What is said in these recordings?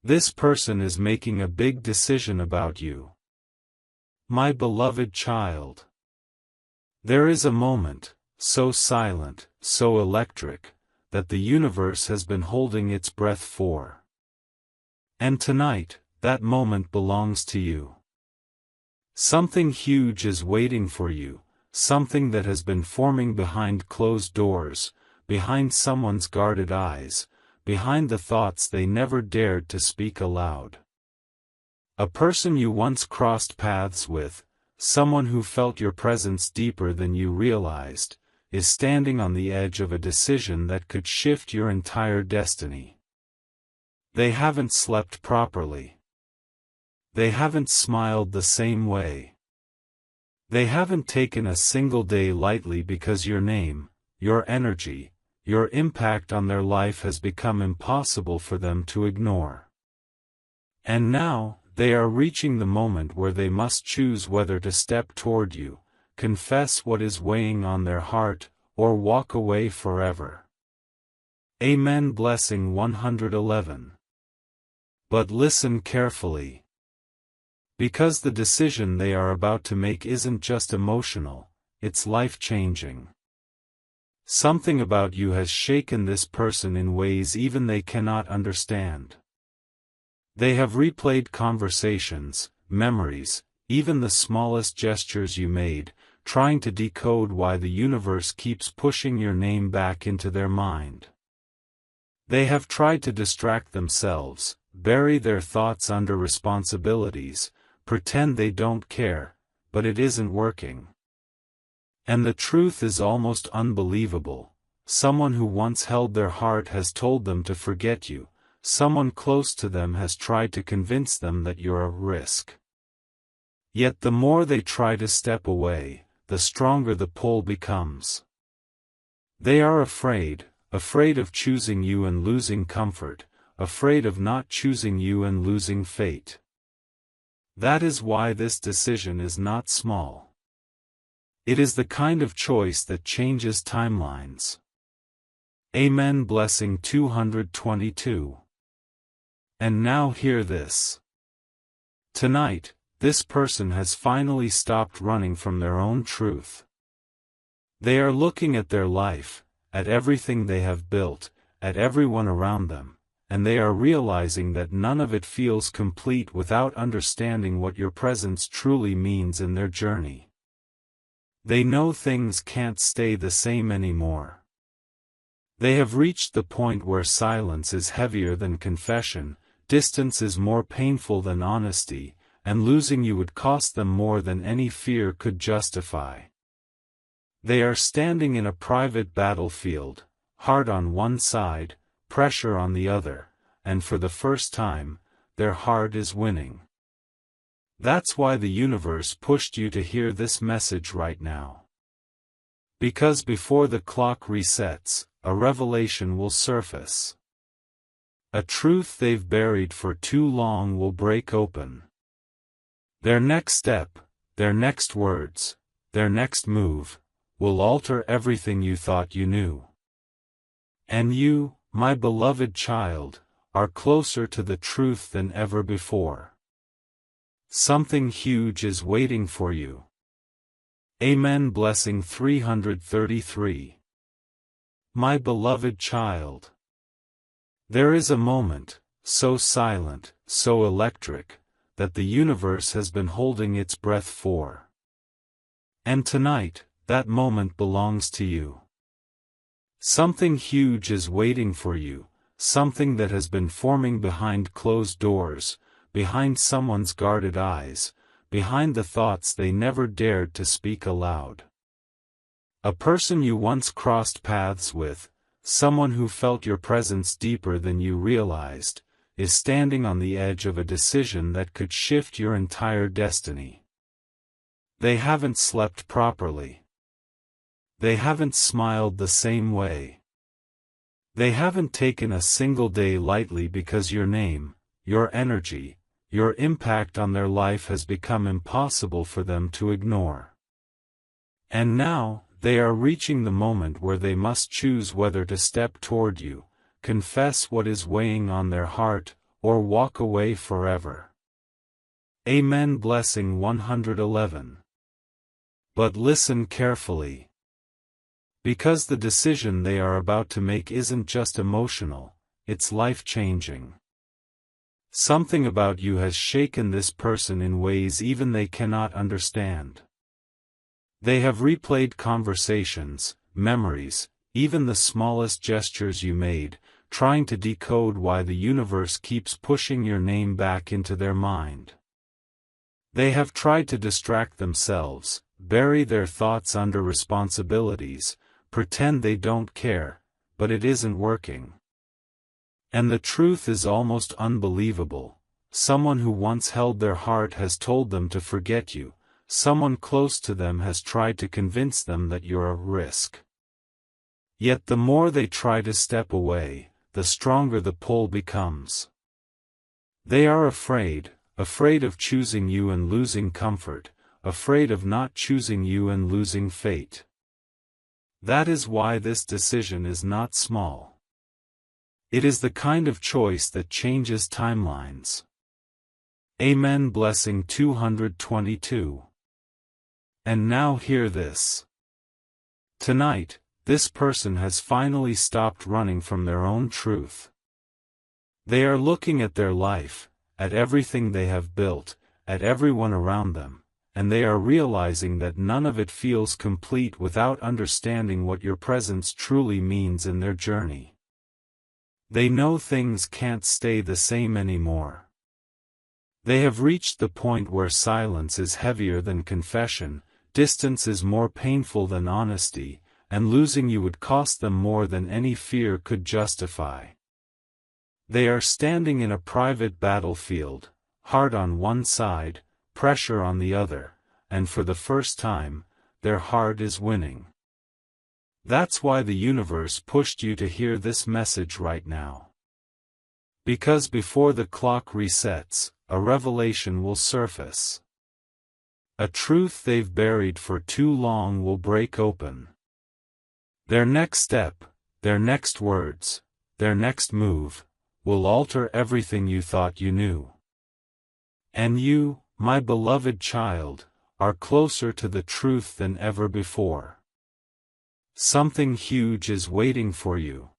This person is making a big decision about you. My beloved child. There is a moment, so silent, so electric, that the universe has been holding its breath for. And tonight, that moment belongs to you. Something huge is waiting for you, something that has been forming behind closed doors, behind someone's guarded eyes, behind the thoughts they never dared to speak aloud. A person you once crossed paths with, someone who felt your presence deeper than you realized, is standing on the edge of a decision that could shift your entire destiny. They haven't slept properly. They haven't smiled the same way. They haven't taken a single day lightly because your name, your energy, your impact on their life has become impossible for them to ignore. And now, they are reaching the moment where they must choose whether to step toward you, confess what is weighing on their heart, or walk away forever. Amen. Blessing 111. But listen carefully. Because the decision they are about to make isn't just emotional, it's life-changing. Something about you has shaken this person in ways even they cannot understand. They have replayed conversations, memories, even the smallest gestures you made, trying to decode why the universe keeps pushing your name back into their mind. They have tried to distract themselves, bury their thoughts under responsibilities, pretend they don't care, but it isn't working. And the truth is almost unbelievable. Someone who once held their heart has told them to forget you. Someone close to them has tried to convince them that you're a risk. Yet the more they try to step away, the stronger the pull becomes. They are afraid of choosing you and losing comfort, afraid of not choosing you and losing fate. That is why this decision is not small. It is the kind of choice that changes timelines. Amen. Blessing 222. And now hear this. Tonight, this person has finally stopped running from their own truth. They are looking at their life, at everything they have built, at everyone around them, and they are realizing that none of it feels complete without understanding what your presence truly means in their journey. They know things can't stay the same anymore. They have reached the point where silence is heavier than confession, distance is more painful than honesty, and losing you would cost them more than any fear could justify. They are standing in a private battlefield, heart on one side, pressure on the other, and for the first time, their heart is winning. That's why the universe pushed you to hear this message right now. Because before the clock resets, a revelation will surface. A truth they've buried for too long will break open. Their next step, their next words, their next move, will alter everything you thought you knew. And you, my beloved child, are closer to the truth than ever before. Something huge is waiting for you. Amen. Blessing 333. My beloved child. There is a moment, so silent, so electric, that the universe has been holding its breath for. And tonight, that moment belongs to you. Something huge is waiting for you, something that has been forming behind closed doors, behind someone's guarded eyes, behind the thoughts they never dared to speak aloud. A person you once crossed paths with, someone who felt your presence deeper than you realized, is standing on the edge of a decision that could shift your entire destiny. They haven't slept properly. They haven't smiled the same way. They haven't taken a single day lightly because your name, your energy, your impact on their life has become impossible for them to ignore. And now, they are reaching the moment where they must choose whether to step toward you, confess what is weighing on their heart, or walk away forever. Amen. Blessing 111. But listen carefully. Because the decision they are about to make isn't just emotional, it's life-changing. Something about you has shaken this person in ways even they cannot understand. They have replayed conversations, memories, even the smallest gestures you made, trying to decode why the universe keeps pushing your name back into their mind. They have tried to distract themselves, bury their thoughts under responsibilities, pretend they don't care, but it isn't working. And the truth is almost unbelievable. Someone who once held their heart has told them to forget you. Someone close to them has tried to convince them that you're a risk. Yet the more they try to step away, the stronger the pull becomes. They are afraid of choosing you and losing comfort, afraid of not choosing you and losing fate. That is why this decision is not small. It is the kind of choice that changes timelines. Amen. Blessing 222. And now hear this. Tonight, this person has finally stopped running from their own truth. They are looking at their life, at everything they have built, at everyone around them, and they are realizing that none of it feels complete without understanding what your presence truly means in their journey. They know things can't stay the same anymore. They have reached the point where silence is heavier than confession, distance is more painful than honesty, and losing you would cost them more than any fear could justify. They are standing in a private battlefield, heart on one side, pressure on the other, and for the first time, their heart is winning. That's why the universe pushed you to hear this message right now. Because before the clock resets, a revelation will surface. A truth they've buried for too long will break open. Their next step, their next words, their next move, will alter everything you thought you knew. And you, my beloved child, are closer to the truth than ever before. Something huge is waiting for you.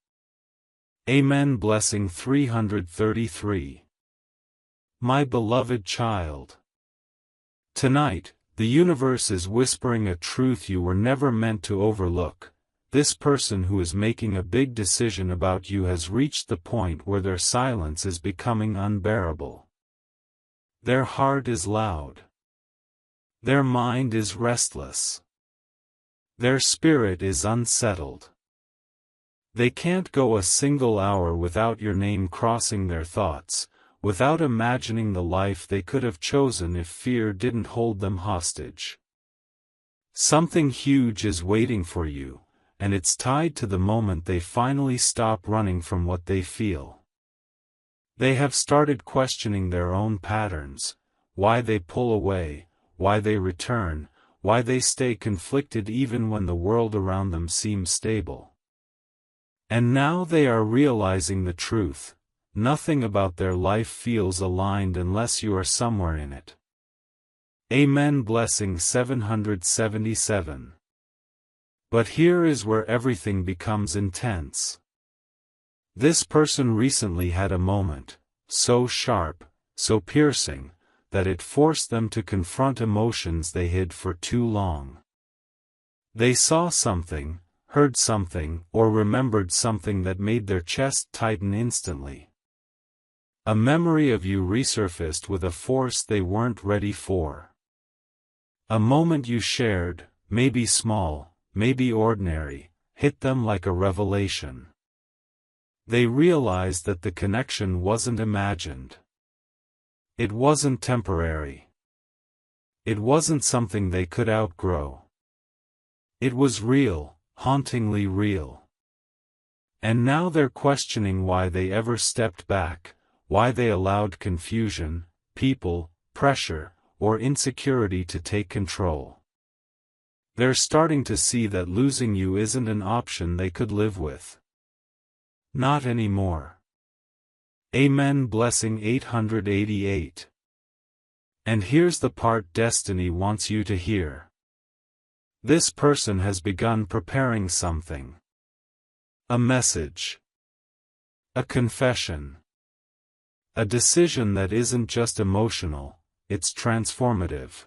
Amen. Blessing 333. My beloved child. Tonight, the universe is whispering a truth you were never meant to overlook. This person who is making a big decision about you has reached the point where their silence is becoming unbearable. Their heart is loud. Their mind is restless. Their spirit is unsettled. They can't go a single hour without your name crossing their thoughts, without imagining the life they could have chosen if fear didn't hold them hostage. Something huge is waiting for you, and it's tied to the moment they finally stop running from what they feel. They have started questioning their own patterns, why they pull away, why they return, why they stay conflicted even when the world around them seems stable. And now they are realizing the truth: nothing about their life feels aligned unless you are somewhere in it. Amen. Blessing 777. But here is where everything becomes intense. This person recently had a moment, so sharp, so piercing, that it forced them to confront emotions they hid for too long. They saw something, heard something, or remembered something that made their chest tighten instantly. A memory of you resurfaced with a force they weren't ready for. A moment you shared, maybe small, maybe ordinary, hit them like a revelation. They realized that the connection wasn't imagined. It wasn't temporary. It wasn't something they could outgrow. It was real, hauntingly real. And now they're questioning why they ever stepped back, why they allowed confusion, people, pressure, or insecurity to take control. They're starting to see that losing you isn't an option they could live with. Not anymore. Amen. Blessing 888. And here's the part destiny wants you to hear. This person has begun preparing something. A message. A confession. A decision that isn't just emotional, it's transformative.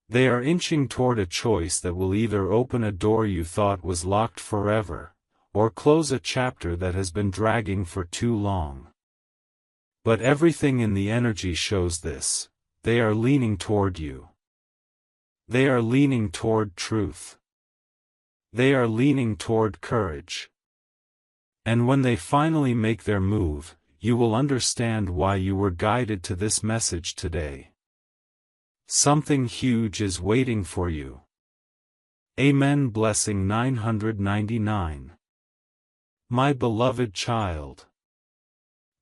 They are inching toward a choice that will either open a door you thought was locked forever, or close a chapter that has been dragging for too long. But everything in the energy shows this: they are leaning toward you. They are leaning toward truth. They are leaning toward courage. And when they finally make their move, you will understand why you were guided to this message today. Something huge is waiting for you. Amen. Blessing 999. My beloved child.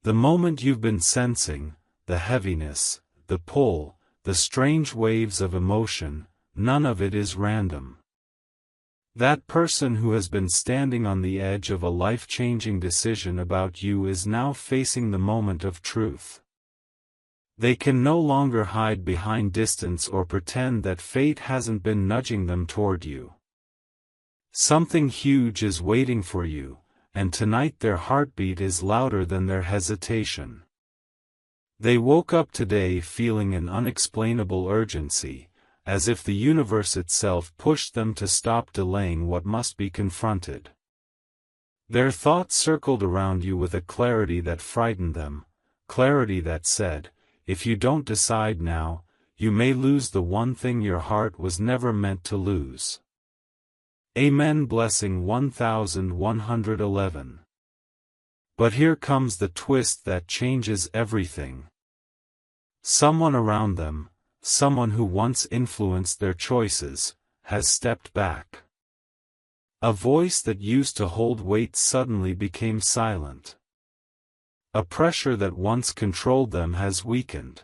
The moment you've been sensing, the heaviness, the pull, the strange waves of emotion, none of it is random. That person who has been standing on the edge of a life-changing decision about you is now facing the moment of truth. They can no longer hide behind distance or pretend that fate hasn't been nudging them toward you. Something huge is waiting for you, and tonight their heartbeat is louder than their hesitation. They woke up today feeling an unexplainable urgency, as if the universe itself pushed them to stop delaying what must be confronted. Their thoughts circled around you with a clarity that frightened them, clarity that said, if you don't decide now, you may lose the one thing your heart was never meant to lose. Amen. Blessing 1111. But here comes the twist that changes everything. Someone around them, someone who once influenced their choices, has stepped back. A voice that used to hold weight suddenly became silent. A pressure that once controlled them has weakened.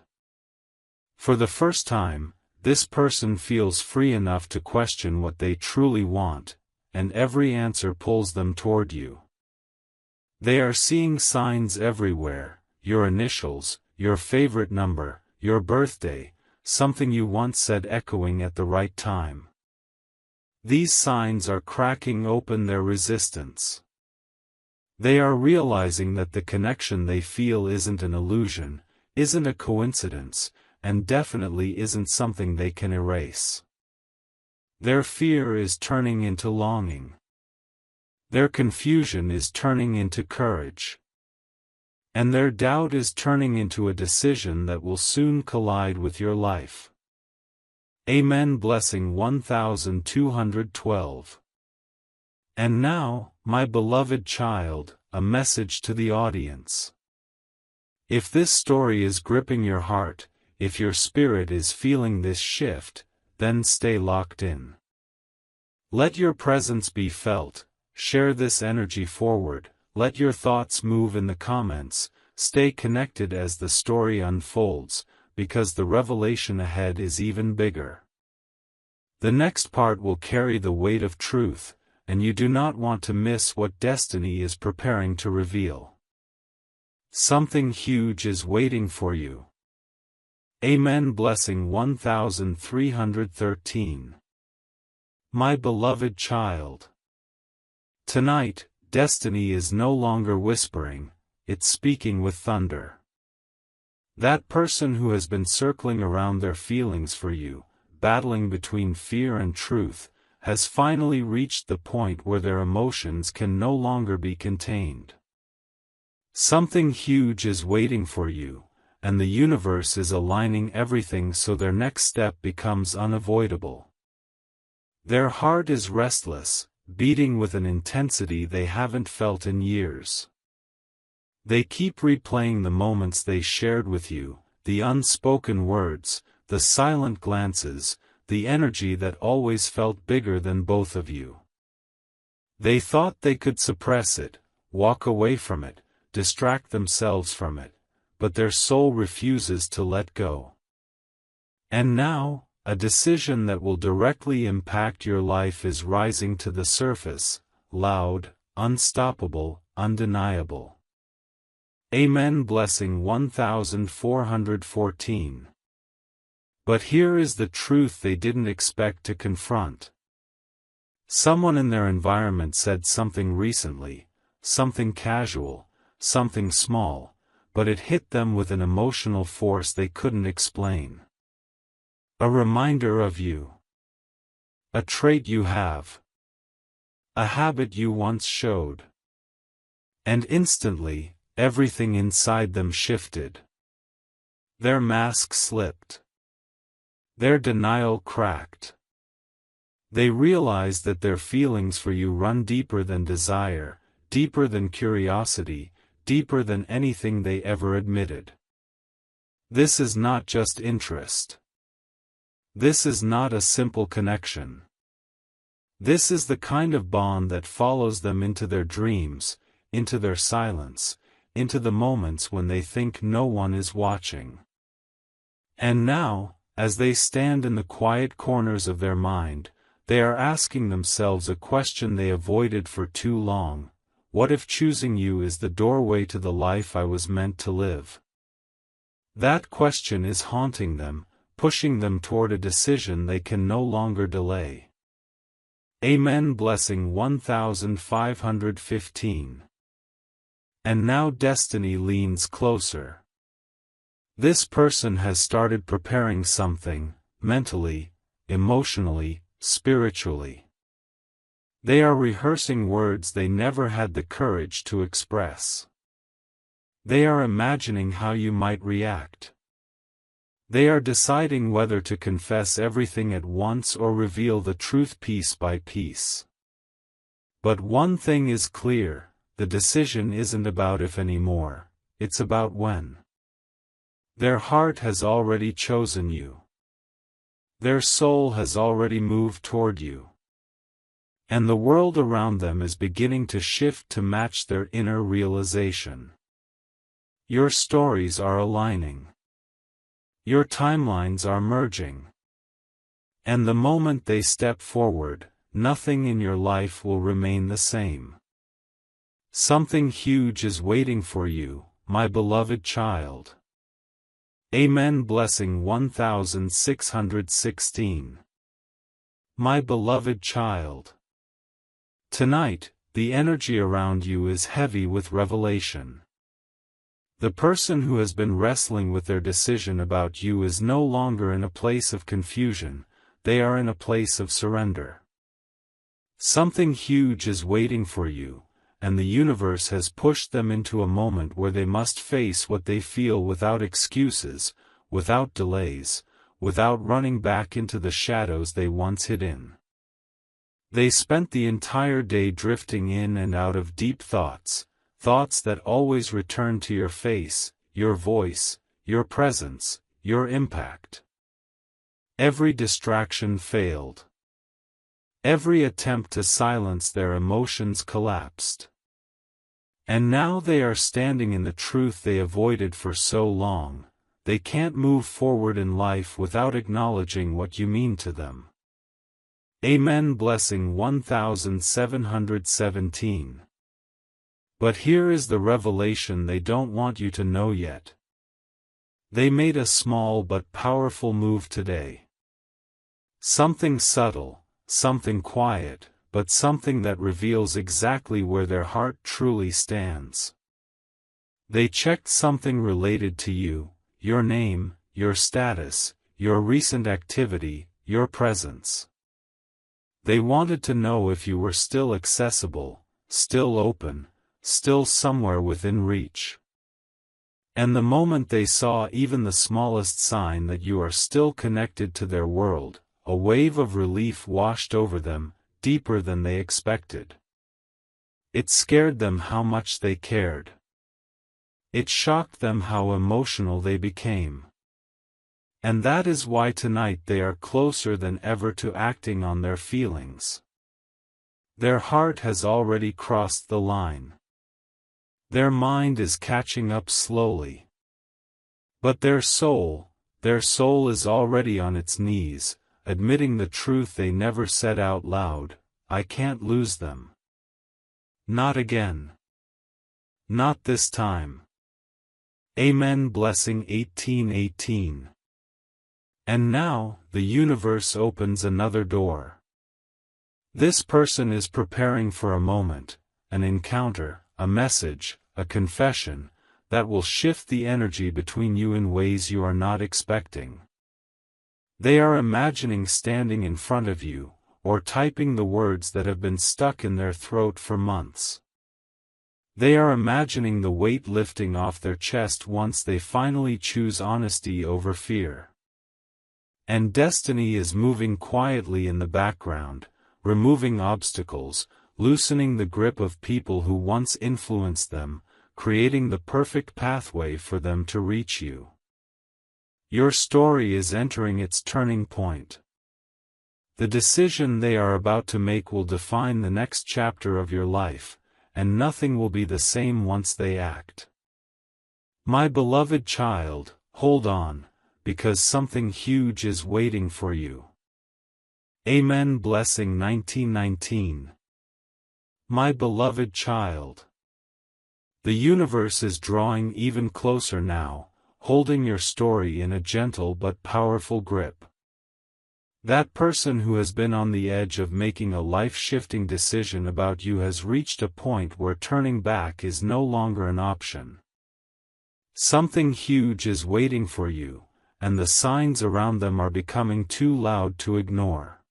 For the first time, this person feels free enough to question what they truly want, and every answer pulls them toward you. They are seeing signs everywhere: your initials, your favorite number, your birthday, something you once said echoing at the right time. These signs are cracking open their resistance. They are realizing that the connection they feel isn't an illusion, isn't a coincidence, and definitely isn't something they can erase. Their fear is turning into longing. Their confusion is turning into courage. And their doubt is turning into a decision that will soon collide with your life. Amen. Blessing 1212. And now, my beloved child, a message to the audience. If this story is gripping your heart, if your spirit is feeling this shift, then stay locked in. Let your presence be felt, share this energy forward, let your thoughts move in the comments, stay connected as the story unfolds, because the revelation ahead is even bigger. The next part will carry the weight of truth, and you do not want to miss what destiny is preparing to reveal. Something huge is waiting for you. Amen. Blessing 1313. My beloved child. Tonight, destiny is no longer whispering, it's speaking with thunder. That person who has been circling around their feelings for you, battling between fear and truth, has finally reached the point where their emotions can no longer be contained. Something huge is waiting for you, and the universe is aligning everything so their next step becomes unavoidable. Their heart is restless, beating with an intensity they haven't felt in years. They keep replaying the moments they shared with you, the unspoken words, the silent glances, the energy that always felt bigger than both of you. They thought they could suppress it, walk away from it, distract themselves from it, but their soul refuses to let go. And now, a decision that will directly impact your life is rising to the surface, loud, unstoppable, undeniable. Amen. Blessing 1414. But here is the truth they didn't expect to confront. Someone in their environment said something recently, something casual, something small, but it hit them with an emotional force they couldn't explain. A reminder of you. A trait you have. A habit you once showed. And instantly, everything inside them shifted. Their mask slipped. Their denial cracked. They realized that their feelings for you run deeper than desire, deeper than curiosity, deeper than anything they ever admitted. This is not just interest. This is not a simple connection. This is the kind of bond that follows them into their dreams, into their silence, into the moments when they think no one is watching. And now, as they stand in the quiet corners of their mind, they are asking themselves a question they avoided for too long: what if choosing you is the doorway to the life I was meant to live? That question is haunting them, pushing them toward a decision they can no longer delay. Amen. Blessing 1515. And now destiny leans closer. This person has started preparing something, mentally, emotionally, spiritually. They are rehearsing words they never had the courage to express. They are imagining how you might react. They are deciding whether to confess everything at once or reveal the truth piece by piece. But one thing is clear: the decision isn't about if anymore, it's about when. Their heart has already chosen you. Their soul has already moved toward you. And the world around them is beginning to shift to match their inner realization. Your stories are aligning. Your timelines are merging. And the moment they step forward, nothing in your life will remain the same. Something huge is waiting for you, my beloved child. Amen. Blessing 1616. My beloved child. Tonight, the energy around you is heavy with revelation. The person who has been wrestling with their decision about you is no longer in a place of confusion, they are in a place of surrender. Something huge is waiting for you, and the universe has pushed them into a moment where they must face what they feel without excuses, without delays, without running back into the shadows they once hid in. They spent the entire day drifting in and out of deep thoughts, thoughts that always return to your face, your voice, your presence, your impact. Every distraction failed. Every attempt to silence their emotions collapsed. And now they are standing in the truth they avoided for so long: they can't move forward in life without acknowledging what you mean to them. Amen. Blessing 1717. But here is the revelation they don't want you to know yet. They made a small but powerful move today. Something subtle, something quiet, but something that reveals exactly where their heart truly stands. They checked something related to you: your name, your status, your recent activity, your presence. They wanted to know if you were still accessible, still open, still somewhere within reach. And the moment they saw even the smallest sign that you are still connected to their world, a wave of relief washed over them, deeper than they expected. It scared them how much they cared. It shocked them how emotional they became. And that is why tonight they are closer than ever to acting on their feelings. Their heart has already crossed the line. Their mind is catching up slowly. But their soul is already on its knees, admitting the truth they never said out loud: I can't lose them. Not again. Not this time. Amen. Blessing 1818. And now, the universe opens another door. This person is preparing for a moment, an encounter, a message, a confession, that will shift the energy between you in ways you are not expecting. They are imagining standing in front of you, or typing the words that have been stuck in their throat for months. They are imagining the weight lifting off their chest once they finally choose honesty over fear. And destiny is moving quietly in the background, removing obstacles, loosening the grip of people who once influenced them, creating the perfect pathway for them to reach you. Your story is entering its turning point. The decision they are about to make will define the next chapter of your life, and nothing will be the same once they act. My beloved child, hold on, because something huge is waiting for you. Amen. Blessing 1919. My beloved child. The universe is drawing even closer now, holding your story in a gentle but powerful grip. That person who has been on the edge of making a life-shifting decision about you has reached a point where turning back is no longer an option. Something huge is waiting for you, and the signs around them are becoming too loud to ignore.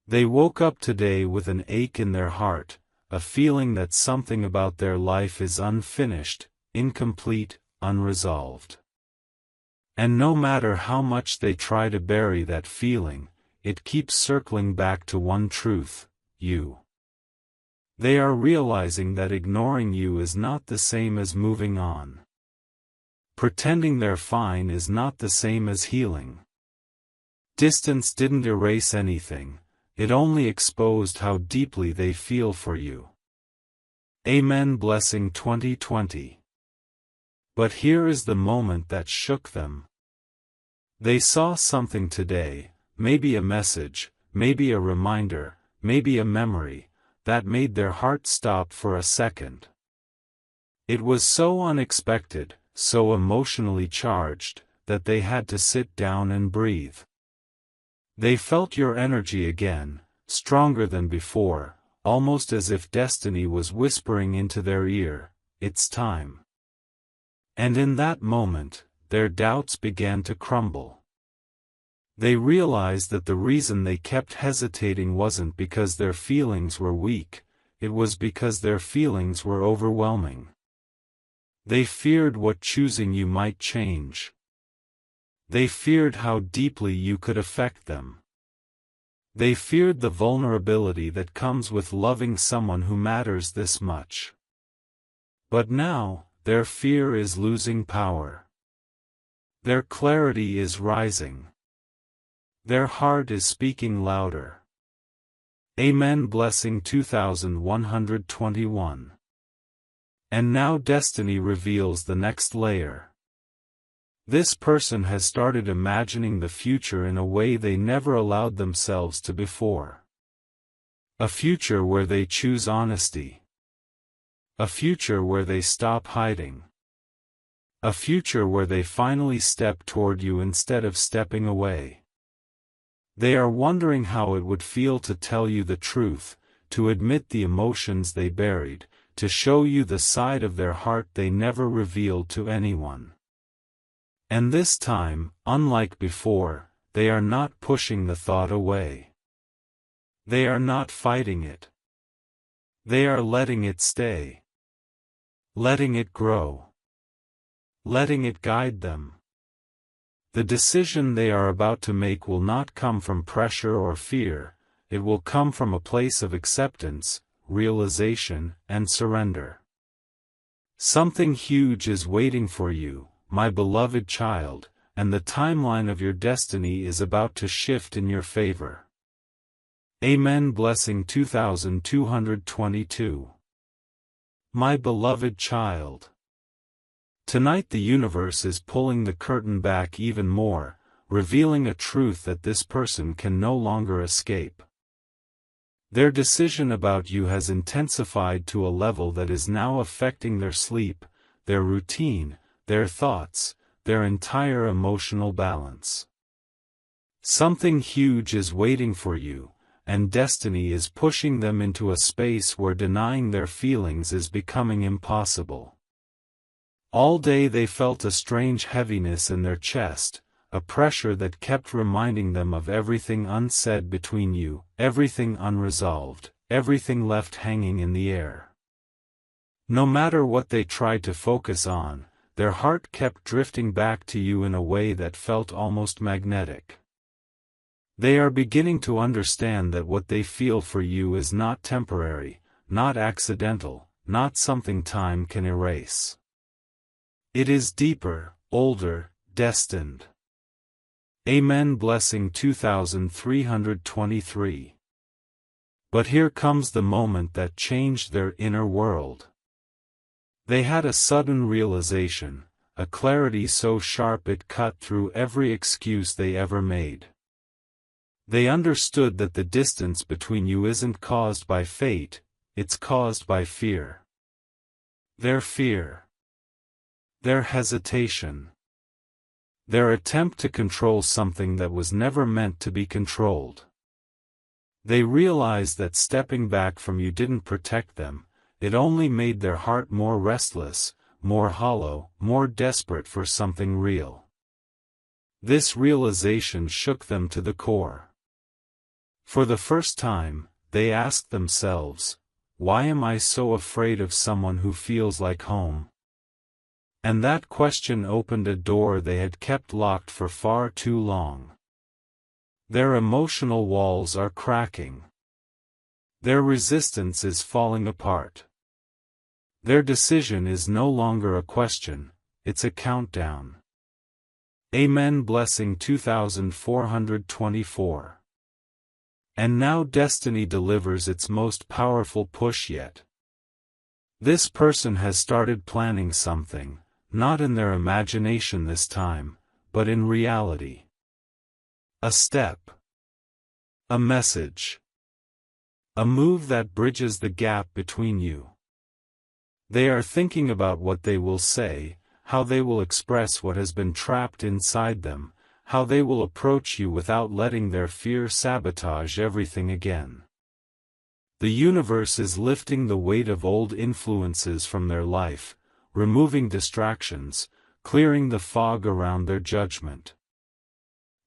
They woke up today with an ache in their heart, a feeling that something about their life is unfinished, incomplete, unresolved. And no matter how much they try to bury that feeling, it keeps circling back to one truth: you. They are realizing that ignoring you is not the same as moving on. Pretending they're fine is not the same as healing. Distance didn't erase anything, it only exposed how deeply they feel for you. Amen. Blessing 2020. But here is the moment that shook them. They saw something today, maybe a message, maybe a reminder, maybe a memory, that made their heart stop for a second. It was so unexpected, so emotionally charged, that they had to sit down and breathe. They felt your energy again, stronger than before, almost as if destiny was whispering into their ear, "It's time." And in that moment, their doubts began to crumble. They realized that the reason they kept hesitating wasn't because their feelings were weak, it was because their feelings were overwhelming. They feared what choosing you might change. They feared how deeply you could affect them. They feared the vulnerability that comes with loving someone who matters this much. But now, their fear is losing power. Their clarity is rising. Their heart is speaking louder. Amen. Blessing 2121. And now destiny reveals the next layer. This person has started imagining the future in a way they never allowed themselves to before. A future where they choose honesty. A future where they stop hiding. A future where they finally step toward you instead of stepping away. They are wondering how it would feel to tell you the truth, to admit the emotions they buried, to show you the side of their heart they never revealed to anyone. And this time, unlike before, they are not pushing the thought away. They are not fighting it. They are letting it stay. Letting it grow. Letting it guide them. The decision they are about to make will not come from pressure or fear, it will come from a place of acceptance, realization, and surrender. Something huge is waiting for you, my beloved child, and the timeline of your destiny is about to shift in your favor. Amen. Blessing 2222. My beloved child. Tonight the universe is pulling the curtain back even more, revealing a truth that this person can no longer escape. Their decision about you has intensified to a level that is now affecting their sleep, their routine, their thoughts, their entire emotional balance. Something huge is waiting for you, and destiny is pushing them into a space where denying their feelings is becoming impossible. All day they felt a strange heaviness in their chest, a pressure that kept reminding them of everything unsaid between you, everything unresolved, everything left hanging in the air. No matter what they tried to focus on, their heart kept drifting back to you in a way that felt almost magnetic. They are beginning to understand that what they feel for you is not temporary, not accidental, not something time can erase. It is deeper, older, destined. Amen. Blessing 2323. But here comes the moment that changed their inner world. They had a sudden realization, a clarity so sharp it cut through every excuse they ever made. They understood that the distance between you isn't caused by fate, it's caused by fear. Their fear. Their hesitation. Their attempt to control something that was never meant to be controlled. They realized that stepping back from you didn't protect them, it only made their heart more restless, more hollow, more desperate for something real. This realization shook them to the core. For the first time, they asked themselves, why am I so afraid of someone who feels like home? And that question opened a door they had kept locked for far too long. Their emotional walls are cracking. Their resistance is falling apart. Their decision is no longer a question, it's a countdown. Amen. Blessing 2424. And now destiny delivers its most powerful push yet. This person has started planning something, not in their imagination this time, but in reality. A step. A message. A move that bridges the gap between you. They are thinking about what they will say, how they will express what has been trapped inside them, how they will approach you without letting their fear sabotage everything again. The universe is lifting the weight of old influences from their life, removing distractions, clearing the fog around their judgment.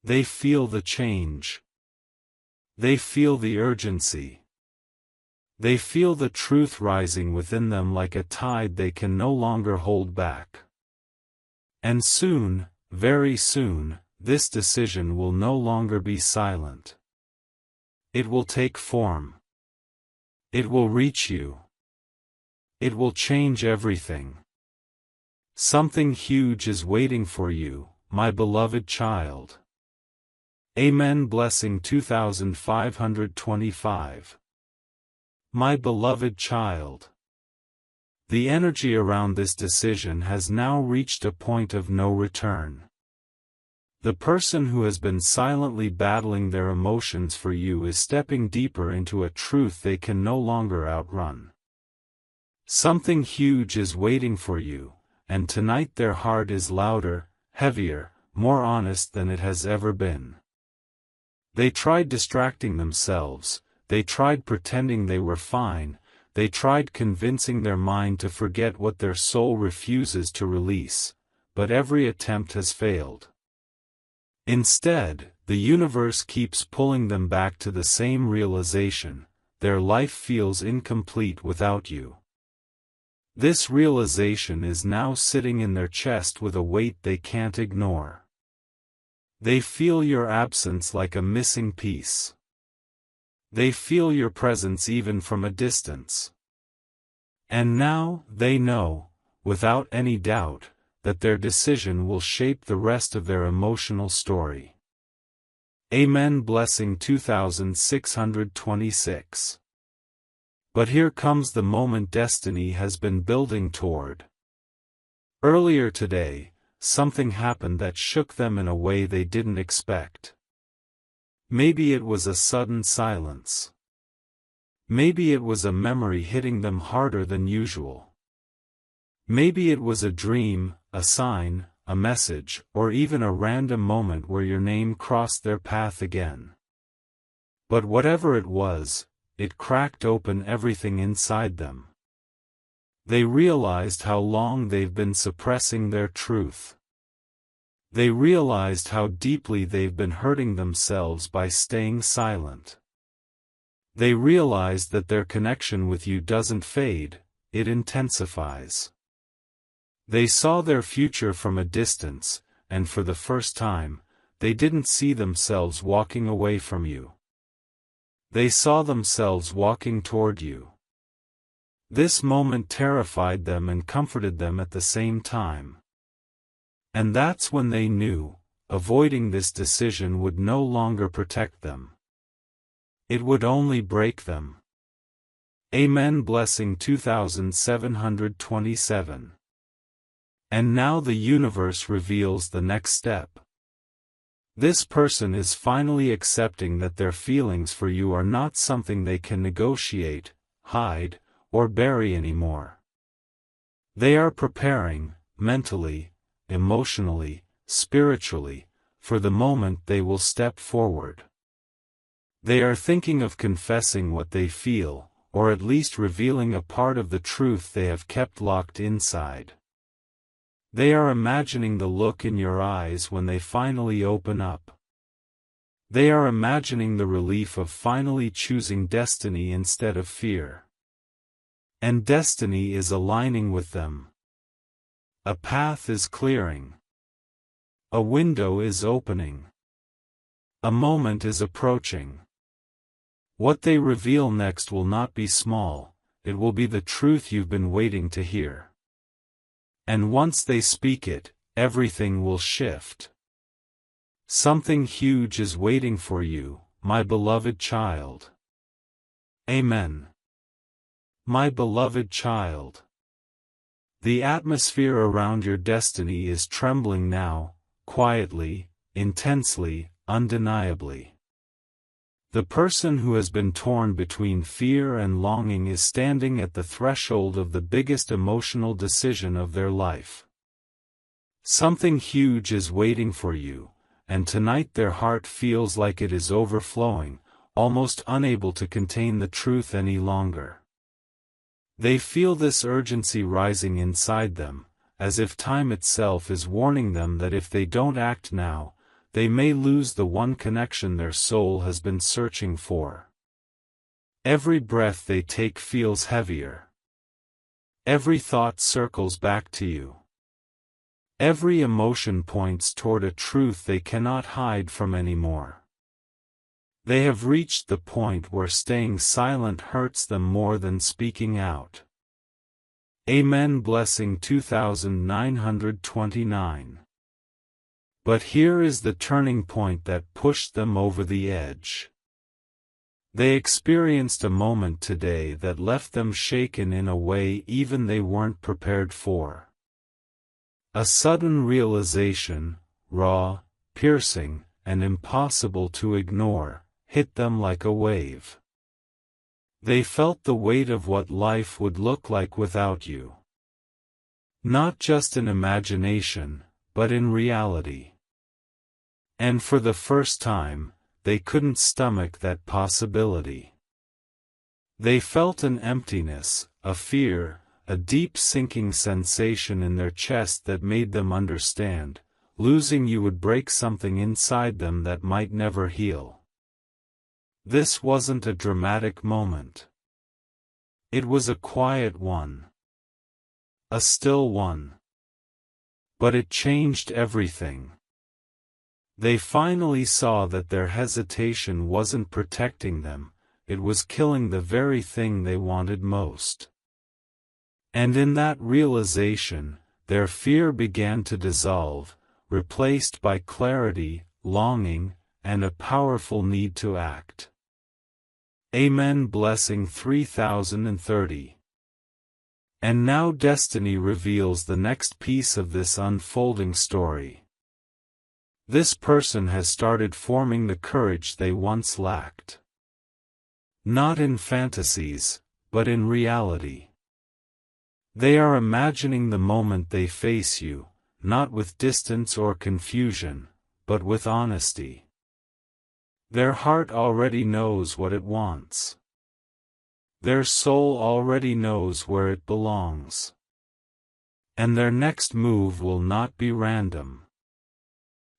They feel the change. They feel the urgency. They feel the truth rising within them like a tide they can no longer hold back. And soon, very soon, this decision will no longer be silent. It will take form. It will reach you. It will change everything. Something huge is waiting for you, my beloved child. Amen. Blessing 2525. My beloved child. The energy around this decision has now reached a point of no return. The person who has been silently battling their emotions for you is stepping deeper into a truth they can no longer outrun. Something huge is waiting for you, and tonight their heart is louder, heavier, more honest than it has ever been. They tried distracting themselves, they tried pretending they were fine, they tried convincing their mind to forget what their soul refuses to release, but every attempt has failed. Instead, the universe keeps pulling them back to the same realization: their life feels incomplete without you. This realization is now sitting in their chest with a weight they can't ignore. They feel your absence like a missing piece. They feel your presence even from a distance. And now, they know, without any doubt, that their decision will shape the rest of their emotional story. Amen. Blessing 2626. But here comes the moment destiny has been building toward. Earlier today, something happened that shook them in a way they didn't expect. Maybe it was a sudden silence. Maybe it was a memory hitting them harder than usual. Maybe it was a dream, a sign, a message, or even a random moment where your name crossed their path again. But whatever it was, it cracked open everything inside them. They realized how long they've been suppressing their truth. They realized how deeply they've been hurting themselves by staying silent. They realized that their connection with you doesn't fade, it intensifies. They saw their future from a distance, and for the first time, they didn't see themselves walking away from you. They saw themselves walking toward you. This moment terrified them and comforted them at the same time. And that's when they knew, avoiding this decision would no longer protect them. It would only break them. Amen. Blessing 2727. And now the universe reveals the next step. This person is finally accepting that their feelings for you are not something they can negotiate, hide, or bury anymore. They are preparing, mentally, emotionally, spiritually, for the moment they will step forward. They are thinking of confessing what they feel, or at least revealing a part of the truth they have kept locked inside. They are imagining the look in your eyes when they finally open up. They are imagining the relief of finally choosing destiny instead of fear. And destiny is aligning with them. A path is clearing. A window is opening. A moment is approaching. What they reveal next will not be small, it will be the truth you've been waiting to hear. And once they speak it, everything will shift. Something huge is waiting for you, my beloved child. Amen. My beloved child. The atmosphere around your destiny is trembling now, quietly, intensely, undeniably. The person who has been torn between fear and longing is standing at the threshold of the biggest emotional decision of their life. Something huge is waiting for you, and tonight their heart feels like it is overflowing, almost unable to contain the truth any longer. They feel this urgency rising inside them, as if time itself is warning them that if they don't act now, they may lose the one connection their soul has been searching for. Every breath they take feels heavier. Every thought circles back to you. Every emotion points toward a truth they cannot hide from anymore. They have reached the point where staying silent hurts them more than speaking out. Amen. Blessing 2929. But here is the turning point that pushed them over the edge. They experienced a moment today that left them shaken in a way even they weren't prepared for. A sudden realization, raw, piercing, and impossible to ignore, hit them like a wave. They felt the weight of what life would look like without you. Not just in imagination, but in reality. And for the first time, they couldn't stomach that possibility. They felt an emptiness, a fear, a deep sinking sensation in their chest that made them understand, losing you would break something inside them that might never heal. This wasn't a dramatic moment. It was a quiet one. A still one. But it changed everything. They finally saw that their hesitation wasn't protecting them, it was killing the very thing they wanted most. And in that realization, their fear began to dissolve, replaced by clarity, longing, and a powerful need to act. Amen. Blessing 3030. And now destiny reveals the next piece of this unfolding story. This person has started forming the courage they once lacked. Not in fantasies, but in reality. They are imagining the moment they face you, not with distance or confusion, but with honesty. Their heart already knows what it wants. Their soul already knows where it belongs. And their next move will not be random.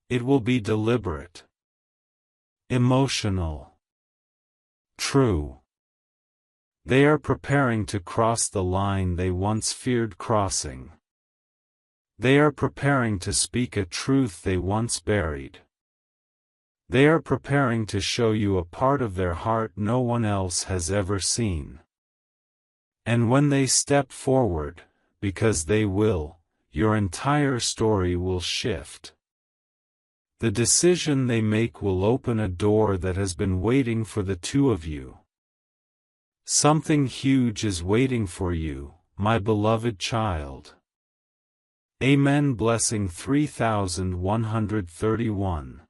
It will be deliberate, emotional, true. They are preparing to cross the line they once feared crossing. They are preparing to speak a truth they once buried. They are preparing to show you a part of their heart no one else has ever seen. And when they step forward, because they will, your entire story will shift. The decision they make will open a door that has been waiting for the two of you. Something huge is waiting for you, my beloved child. Amen. Blessing 3131.